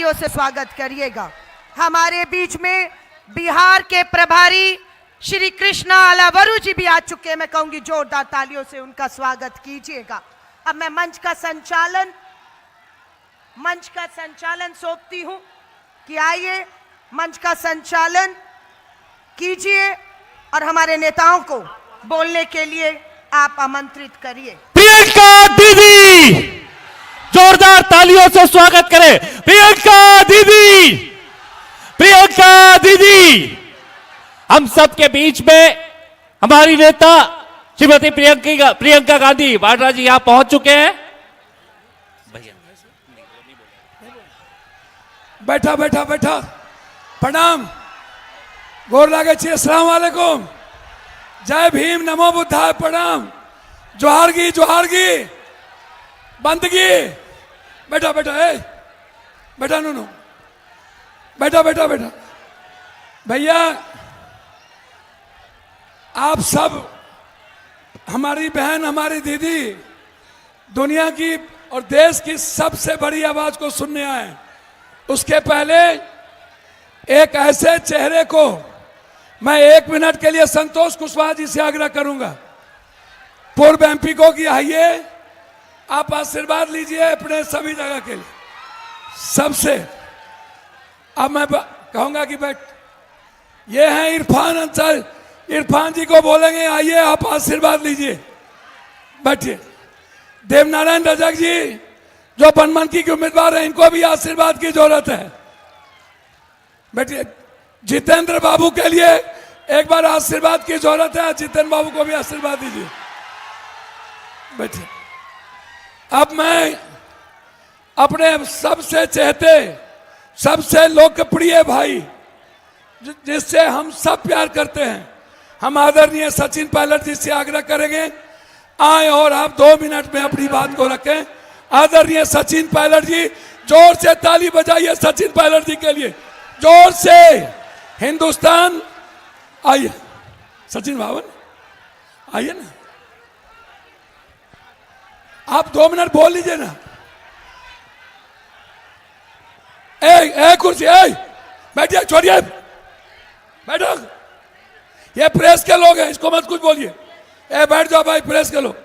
तालियों से स्वागत करिएगा। हमारे बीच में बिहार के प्रभारी श्री कृष्णा अलावरू जी भी आ चुके हैं। मैं कहूंगी जोरदार तालियों से उनका स्वागत कीजिएगा। अब मैं मंच का संचालन सौंपती हूं कि आइए मंच का संचालन कीजिए और हमारे नेताओं को बोलने के लिए आप आमंत्रित करिए। प्रियंका दीदी, जोरदार तालियों से स्वागत करें। प्रियंका दीदी, प्रियंका दीदी, हम सब के बीच में हमारी नेता श्रीमती प्रियंका गांधी वाड्रा जी यहां पहुंच चुके हैं। बैठा बैठा बैठा प्रणाम, गोर लागे छी, अस्सलाम वालेकुम, जय भीम, नमो बुद्धाय, प्रणाम, जोहारगी बंदगी। बैठा बैठा बैठा नो बैठा बैठा बैठा भैया, आप सब हमारी बहन, हमारी दीदी, दुनिया की और देश की सबसे बड़ी आवाज को सुनने आए। उसके पहले एक ऐसे चेहरे को मैं 1 मिनट के लिए संतोष कुशवाहा जी से आग्रह करूंगा, पूर्व एमपी को कि आइए आप आशीर्वाद लीजिए अपने सभी जगह के लिए सबसे। अब मैं कहूंगा कि बैठ, ये हैं इरफान अंसारी, इरफान जी को बोलेंगे आइए आप आशीर्वाद लीजिए, बैठिए। देवनारायण रजक जी जो बनमनकी के उम्मीदवार हैं, इनको भी आशीर्वाद की जरूरत है, बैठिए। जितेंद्र बाबू के लिए एक बार आशीर्वाद की जरूरत है, जितेंद्र बाबू को भी आशीर्वाद दीजिए, बैठिए। अब मैं अपने सबसे चहेते, सबसे लोकप्रिय भाई, जिससे हम सब प्यार करते हैं, हम आदरणीय सचिन पायलट जी से आग्रह करेंगे आए और आप 2 मिनट में अपनी बात को रखें। आदरणीय सचिन पायलट जी, जोर से ताली बजाइए सचिन पायलट जी के लिए, जोर से। हिंदुस्तान, आइए सचिन बावन, आइए ना, आप 2 मिनट बोल लीजिए ना। कुर्सी, बैठिए, छोड़िए, बैठो। ये प्रेस के लोग हैं, इसको मत कुछ बोलिए। बैठ जाओ भाई, प्रेस के लोग,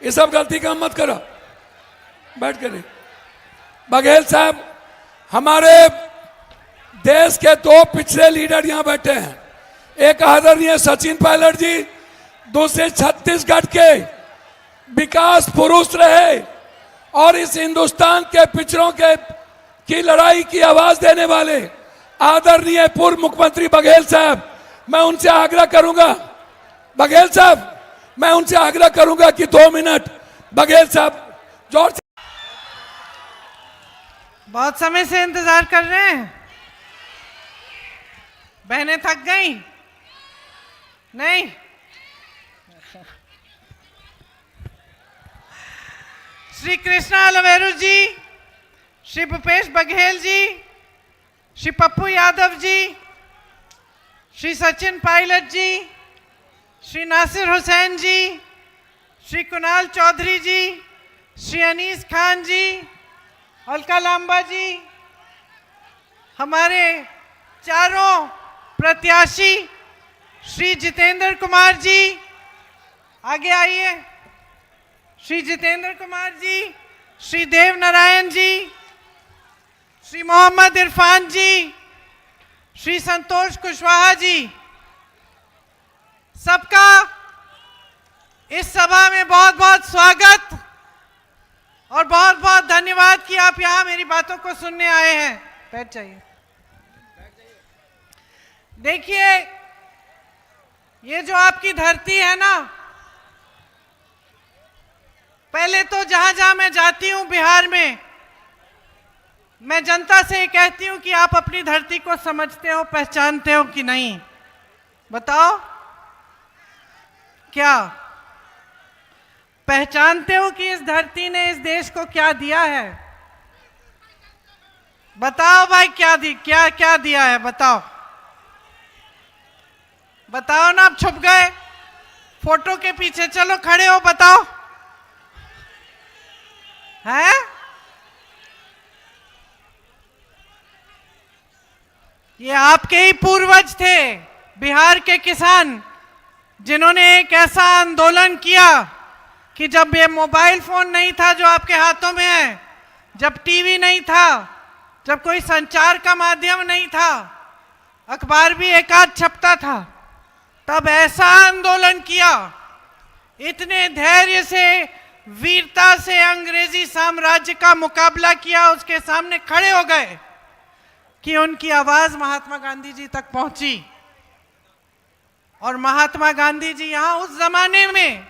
ये सब गलती काम मत करो, बैठ कर। बघेल साहब, हमारे देश के 2 पिछले लीडर यहां बैठे हैं, एक आदरणीय सचिन पायलट जी, दूसरे छत्तीसगढ़ के विकास पुरुष रहे और इस हिंदुस्तान के पिछड़ों की लड़ाई की आवाज देने वाले आदरणीय पूर्व मुख्यमंत्री बघेल साहब। मैं उनसे आग्रह करूंगा, बघेल साहब, मैं उनसे आग्रह करूंगा कि 2 मिनट बघेल साहब जोर से। बहुत समय से इंतजार कर रहे हैं, बहनें थक गई नहीं? श्री कृष्णा अलावरू जी, श्री भूपेश बघेल जी, श्री पप्पू यादव जी, श्री सचिन पायलट जी, श्री नासिर हुसैन जी, श्री कुणाल चौधरी जी, श्री अनीस खान जी, अलका लांबा जी, हमारे चारों प्रत्याशी श्री जितेंद्र कुमार जी, आगे आइए, श्री जितेंद्र कुमार जी, श्री देव नारायण जी, श्री मोहम्मद इरफान जी, श्री संतोष कुशवाहा जी, सबका इस सभा में बहुत बहुत स्वागत और बहुत बहुत धन्यवाद कि आप यहां मेरी बातों को सुनने आए हैं। बैठ जाइए। देखिए, ये जो आपकी धरती है ना, पहले तो जहां जहां मैं जाती हूं बिहार में, मैं जनता से ये कहती हूं कि आप अपनी धरती को समझते हो, पहचानते हो कि नहीं? बताओ, क्या पहचानते हो कि इस धरती ने इस देश को क्या दिया है? बताओ भाई, क्या दिया है? बताओ बताओ ना, आप छुप गए फोटो के पीछे, चलो खड़े हो, बताओ। हैं? ये आपके ही पूर्वज थे, बिहार के किसान, जिन्होंने एक ऐसा आंदोलन किया कि जब ये मोबाइल फोन नहीं था जो आपके हाथों में है, जब टीवी नहीं था, जब कोई संचार का माध्यम नहीं था, अखबार भी एक आध छपता था, तब ऐसा आंदोलन किया, इतने धैर्य से, वीरता से अंग्रेजी साम्राज्य का मुकाबला किया, उसके सामने खड़े हो गए कि उनकी आवाज महात्मा गांधी जी तक पहुंची। और महात्मा गांधी जी यहां उस जमाने में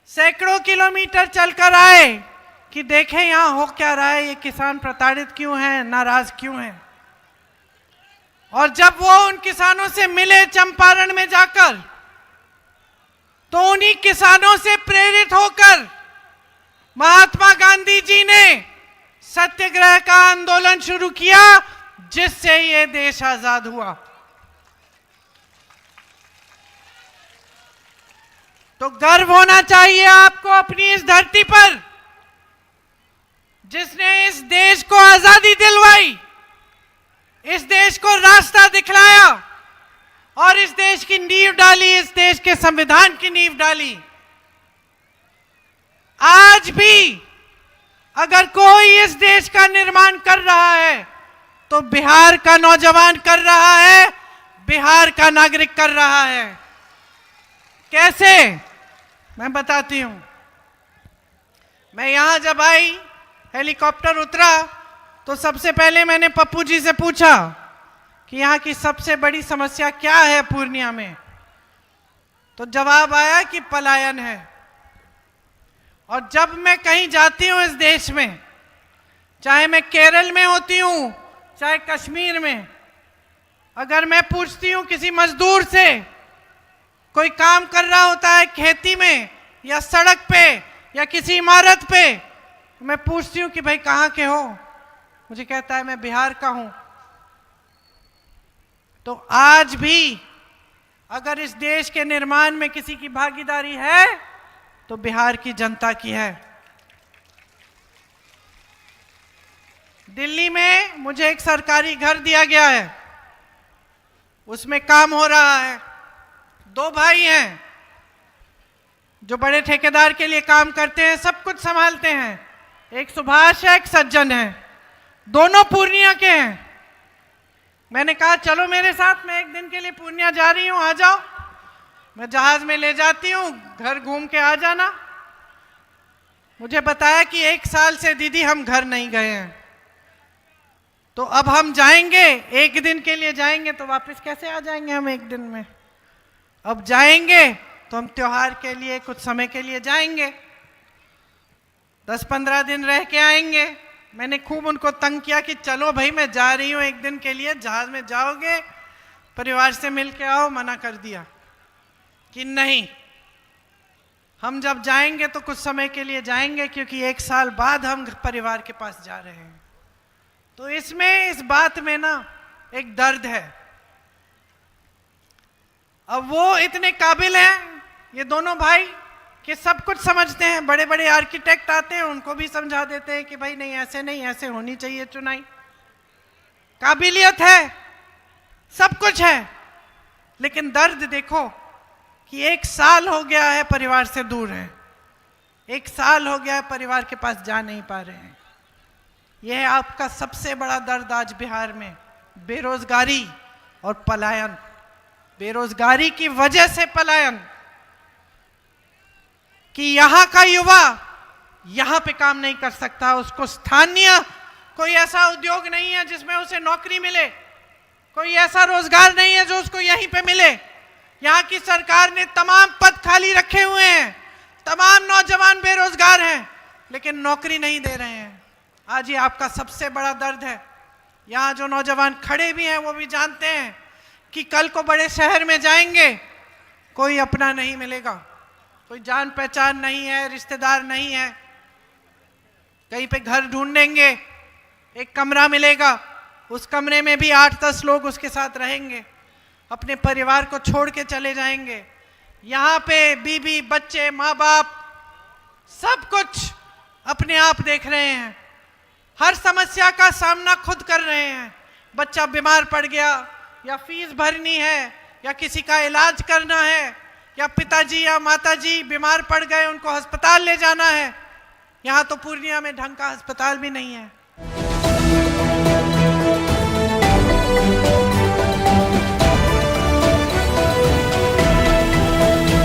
सैकड़ों किलोमीटर चलकर आए कि देखें यहां हो क्या रहा है, ये किसान प्रताड़ित क्यों हैं, नाराज क्यों हैं। और जब वो उन किसानों से मिले चंपारण में जाकर, तो उन्हीं किसानों से प्रेरित होकर महात्मा गांधी जी ने सत्याग्रह का आंदोलन शुरू किया, जिससे ये देश आजाद हुआ। तो गर्व होना चाहिए आपको अपनी इस धरती पर, जिसने इस देश को आजादी दिलवाई, इस देश को रास्ता दिखलाया और इस देश की नींव डाली, इस देश के संविधान की नींव डाली। आज भी अगर कोई इस देश का निर्माण कर रहा है तो बिहार का नौजवान कर रहा है, बिहार का नागरिक कर रहा है। कैसे, मैं बताती हूं। मैं यहां जब आई, हेलीकॉप्टर उतरा, तो सबसे पहले मैंने पप्पू जी से पूछा कि यहाँ की सबसे बड़ी समस्या क्या है पूर्णिया में। तो जवाब आया कि पलायन है। और जब मैं कहीं जाती हूँ इस देश में, चाहे मैं केरल में होती हूँ, चाहे कश्मीर में, अगर मैं पूछती हूँ किसी मजदूर से, कोई काम कर रहा होता है खेती में या सड़क पे या किसी इमारत पे, मैं पूछती हूँ कि भाई कहाँ के हो, मुझे कहता है मैं बिहार का हूं। तो आज भी अगर इस देश के निर्माण में किसी की भागीदारी है तो बिहार की जनता की है। दिल्ली में मुझे एक सरकारी घर दिया गया है, उसमें काम हो रहा है। 2 भाई हैं जो बड़े ठेकेदार के लिए काम करते हैं, सब कुछ संभालते हैं। एक सुभाष है, एक सज्जन है, दोनों पूर्णिया के हैं। मैंने कहा चलो मेरे साथ, मैं एक दिन के लिए पूर्णिया जा रही हूं, आ जाओ, मैं जहाज में ले जाती हूं, घर घूम के आ जाना। मुझे बताया कि 1 साल से दीदी हम घर नहीं गए हैं, तो अब हम जाएंगे, 1 दिन के लिए जाएंगे तो वापस कैसे आ जाएंगे हम 1 दिन में। अब जाएंगे तो हम त्योहार के लिए कुछ समय के लिए जाएंगे, 10-15 दिन रह के आएंगे। मैंने खूब उनको तंग किया कि चलो भाई मैं जा रही हूँ 1 दिन के लिए, जहाज में जाओगे, परिवार से मिल के आओ। मना कर दिया कि नहीं, हम जब जाएंगे तो कुछ समय के लिए जाएंगे, क्योंकि 1 साल बाद हम परिवार के पास जा रहे हैं। तो इसमें, इस बात में ना एक दर्द है। अब वो इतने काबिल हैं ये दोनों भाई कि सब कुछ समझते हैं। बड़े बड़े आर्किटेक्ट आते हैं, उनको भी समझा देते हैं कि भाई नहीं, ऐसे नहीं, ऐसे होनी चाहिए चुनाई। काबिलियत है, सब कुछ है, लेकिन दर्द देखो कि 1 साल हो गया है परिवार से दूर है, 1 साल हो गया है परिवार के पास जा नहीं पा रहे हैं। यह है आपका सबसे बड़ा दर्द आज बिहार में, बेरोजगारी और पलायन। बेरोजगारी की वजह से पलायन, कि यहां का युवा यहां पे काम नहीं कर सकता, उसको स्थानीय कोई ऐसा उद्योग नहीं है जिसमें उसे नौकरी मिले, कोई ऐसा रोजगार नहीं है जो उसको यहीं पे मिले। यहाँ की सरकार ने तमाम पद खाली रखे हुए हैं, तमाम नौजवान बेरोजगार हैं, लेकिन नौकरी नहीं दे रहे हैं। आज ये आपका सबसे बड़ा दर्द है। यहाँ जो नौजवान खड़े भी हैं वो भी जानते हैं कि कल को बड़े शहर में जाएंगे, कोई अपना नहीं मिलेगा, कोई जान पहचान नहीं है, रिश्तेदार नहीं है। कहीं पे घर ढूंढेंगे, एक कमरा मिलेगा, उस कमरे में भी 8-10 लोग उसके साथ रहेंगे, अपने परिवार को छोड़ के चले जाएंगे। यहाँ पे बीबी, बच्चे, माँ बाप सब कुछ अपने आप देख रहे हैं, हर समस्या का सामना खुद कर रहे हैं। बच्चा बीमार पड़ गया या फीस भरनी है या किसी का इलाज करना है या पिताजी या माताजी बीमार पड़ गए उनको अस्पताल ले जाना है, यहाँ तो पूर्णिया में ढंग का अस्पताल भी नहीं है।